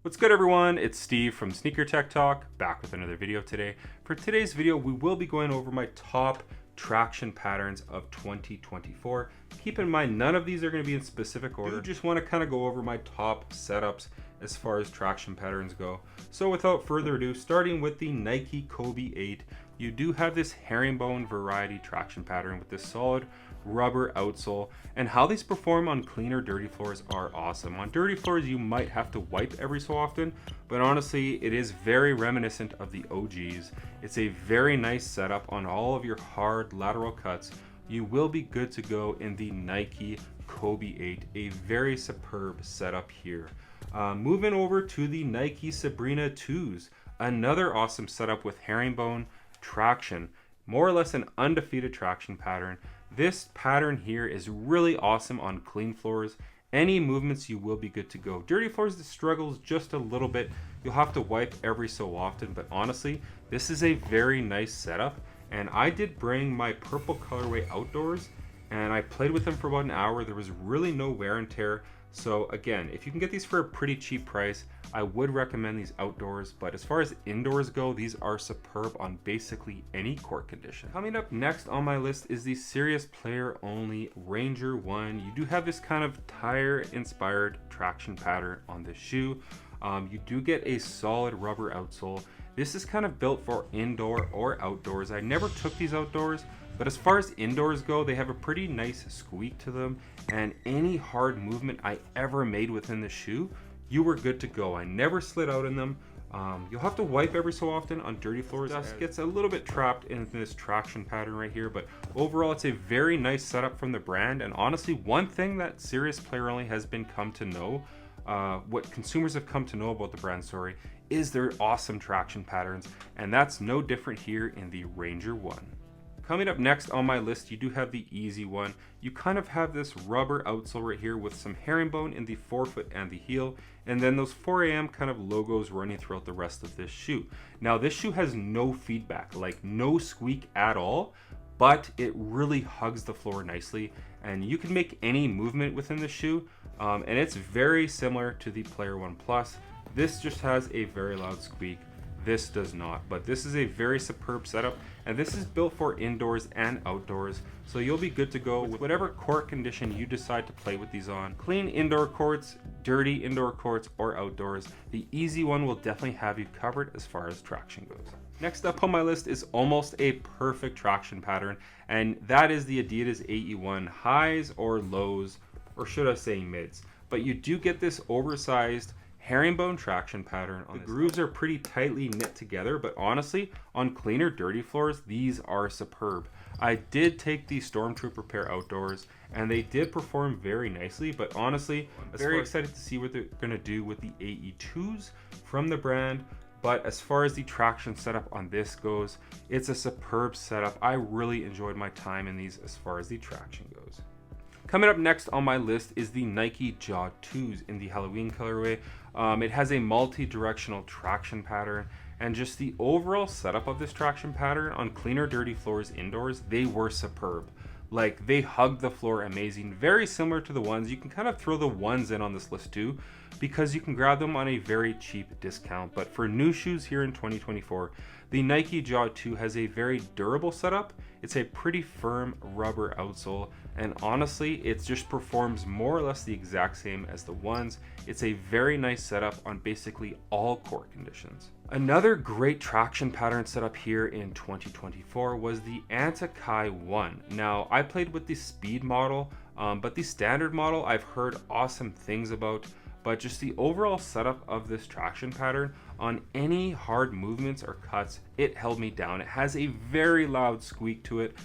What's good, everyone? It's Steve from Sneaker Tech Talk, back with another video today. For today's video, we will be going over my top traction patterns of 2024. Keep in mind, none of these are going to be in specific order. I just want to kind of go over my top setups as far as traction patterns go. So without further ado, starting with the Nike Kobe 8, you do have this herringbone variety traction pattern with this solid rubber outsole, and how these perform on clean or dirty floors are awesome. On dirty floors, you might have to wipe every so often, but honestly, it is very reminiscent of the OGs. It's a very nice setup on all of your hard lateral cuts. You will be good to go in the Nike Kobe 8, a very superb setup here. Moving over to the Nike Sabrina 2s, another awesome setup with herringbone traction, more or less an undefeated traction pattern. This pattern here is really awesome on clean floors. Any movements, you will be good to go. Dirty floors, the struggles just a little bit. You'll have to wipe every so often, but honestly, this is a very nice setup. And I did bring my purple colorway outdoors, and I played with them for about an hour. There was really no wear and tear. So again, if you can get these for a pretty cheap price, I would recommend these outdoors. But as far as indoors go, these are superb on basically any court condition. Coming up next on my list is the serious player only Ranger 1. You do have this kind of tire inspired traction pattern on this shoe. You do get a solid rubber outsole. This is kind of built for indoor or outdoors. I never took these outdoors, but as far as indoors go, they have a pretty nice squeak to them, and any hard movement I ever made within the shoe, you were good to go. I never slid out in them. You'll have to wipe every so often on dirty floors. Dust gets a little bit trapped in this traction pattern right here, but overall it's a very nice setup from the brand. And honestly, one thing that Serious Player Only has been come to know, what consumers have come to know about the brand, is their awesome traction patterns, and that's no different here in the Ranger 1. Coming up next on my list, you do have the Easy One. You kind of have this rubber outsole right here with some herringbone in the forefoot and the heel, and then those 4 a.m. kind of logos running throughout the rest of this shoe. Now this shoe has no feedback, like no squeak at all, but it really hugs the floor nicely, and you can make any movement within the shoe, and it's very similar to the Player One Plus. This just has a very loud squeak. This does not, but this is a very superb setup, and this is built for indoors and outdoors, so you'll be good to go with whatever court condition you decide to play with these on. Clean indoor courts, dirty indoor courts, or outdoors, the Easy One will definitely have you covered as far as traction goes. Next up on my list is almost a perfect traction pattern, and that is the Adidas AE1 highs or lows, or should I say mids, but you do get this oversized herringbone traction pattern. The grooves are pretty tightly knit together, but honestly, on cleaner dirty floors, these are superb. I did take the Stormtrooper pair outdoors, and they did perform very nicely, but honestly, I'm very excited to see what they're going to do with the AE2s from the brand. But as far as the traction setup on this goes, it's a superb setup. I really enjoyed my time in these as far as the traction goes. Coming up next on my list is the Nike Jaw 2s in the Halloween colorway. It has a multi-directional traction pattern, and just the overall setup of this traction pattern on cleaner dirty floors indoors, they were superb. Like, they hugged the floor amazing, very similar to the ones. You can kind of throw the ones in on this list too, because you can grab them on a very cheap discount. But for new shoes here in 2024, the Nike Jaw 2 has a very durable setup. It's a pretty firm rubber outsole, and honestly, it just performs more or less the exact same as the ones. It's a very nice setup on basically all court conditions. Another great traction pattern setup here in 2024 was the Antakai 1. Now, I played with the speed model, but the standard model I've heard awesome things about. But just the overall setup of this traction pattern on any hard movements or cuts, it held me down. It has a very loud squeak to it,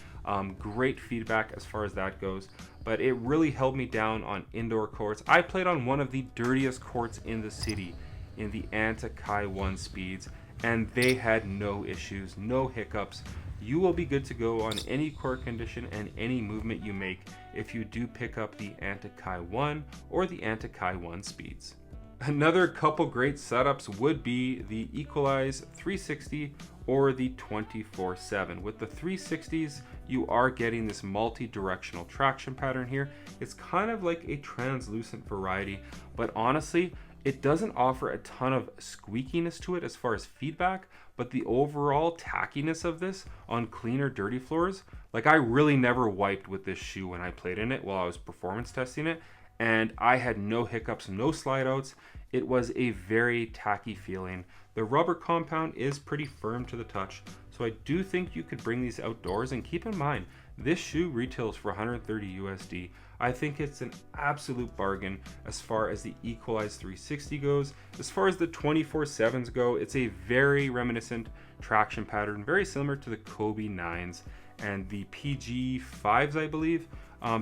great feedback as far as that goes, but it really held me down on indoor courts. I played on one of the dirtiest courts in the city in the Antakai 1 speeds, and they had no issues, no hiccups. You will be good to go on any court condition and any movement you make if you do pick up the Antakai 1 or the Antakai 1 speeds. Another couple great setups would be the Equalize 360 or the 24/7. With the 360s, you are getting this multi-directional traction pattern here. It's kind of like a translucent variety, but honestly, It doesn't offer a ton of squeakiness to it as far as feedback, but the overall tackiness of this on clean or dirty floors, like I really never wiped with this shoe when I played in it while I was performance testing it, and I had no hiccups, no slide outs. It was a very tacky feeling. The rubber compound is pretty firm to the touch, so I do think you could bring these outdoors. And keep in mind, this shoe retails for 130 USD. I think it's an absolute bargain as far as the Equalize 360 goes. As far as the 24/7s go, it's a very reminiscent traction pattern, very similar to the Kobe 9s and the PG 5s, I believe.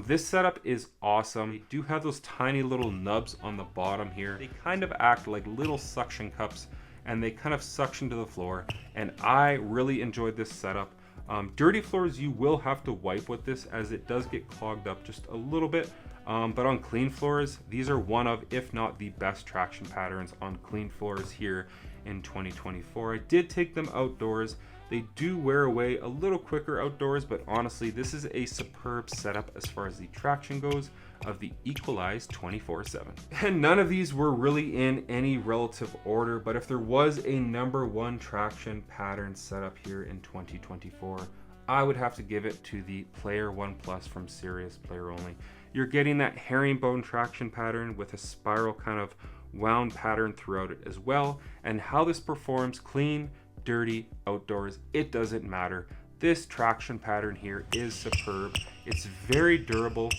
This setup is awesome. They do have those tiny little nubs on the bottom here. They kind of act like little suction cups, and they kind of suction to the floor, and I really enjoyed this setup. Dirty floors you will have to wipe with this, as it does get clogged up just a little bit, but on clean floors, these are one of, if not the best traction patterns on clean floors here in 2024. I did take them outdoors. They do wear away a little quicker outdoors, but honestly, this is a superb setup as far as the traction goes of the Equalize 24/7. And none of these were really in any relative order, but if there was a #1 traction pattern setup here in 2024, I would have to give it to the Player One Plus from Serious Player Only. You're getting that herringbone traction pattern with a spiral kind of wound pattern throughout it as well, and how this performs clean, dirty, outdoors, it doesn't matter. This traction pattern here is superb. It's very durable.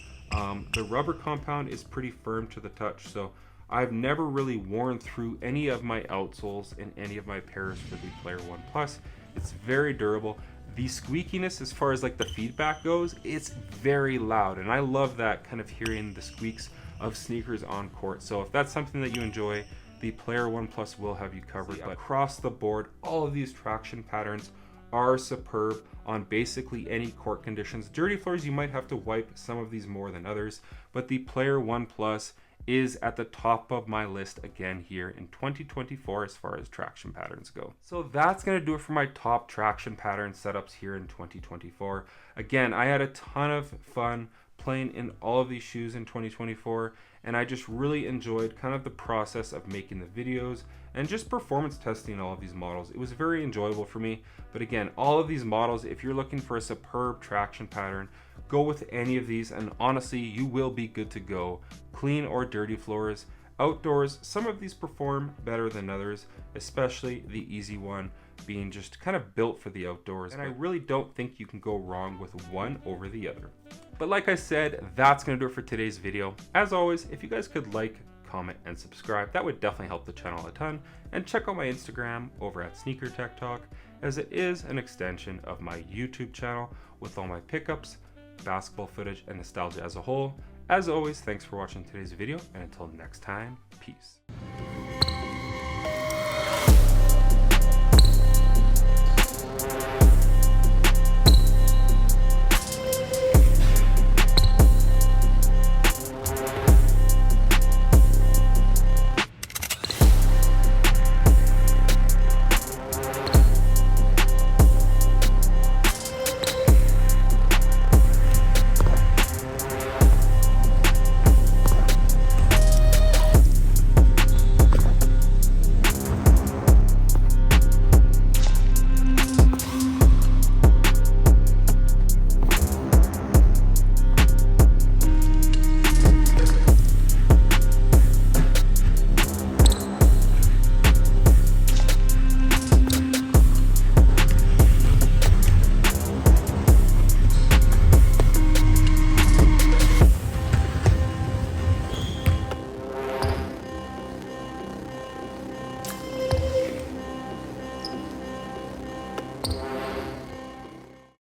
The rubber compound is pretty firm to the touch, so I've never really worn through any of my outsoles in any of my pairs for the Player One Plus. It's very durable. The squeakiness as far as like the feedback goes, it's very loud, and I love that kind of hearing the squeaks of sneakers on court. So if that's something that you enjoy, the Player One Plus will have you covered. But across the board, all of these traction patterns are superb on basically any court conditions. Dirty floors, you might have to wipe some of these more than others, but the Player One Plus is at the top of my list again here in 2024 as far as traction patterns go. So that's going to do it for my top traction pattern setups here in 2024. Again, I had a ton of fun playing in all of these shoes in 2024, and I just really enjoyed kind of the process of making the videos and just performance testing all of these models. It was very enjoyable for me. But again, all of these models, if you're looking for a superb traction pattern, go with any of these, and honestly, you will be good to go. Clean or dirty floors, outdoors, some of these perform better than others, especially the Easy One being just kind of built for the outdoors. And I really don't think you can go wrong with one over the other. But like I said, that's gonna do it for today's video. As always, if you guys could like, comment, and subscribe, that would definitely help the channel a ton. And check out my Instagram over at Sneaker Tech Talk, as it is an extension of my YouTube channel with all my pickups, basketball footage, and nostalgia as a whole. As always, thanks for watching today's video, and until next time, peace.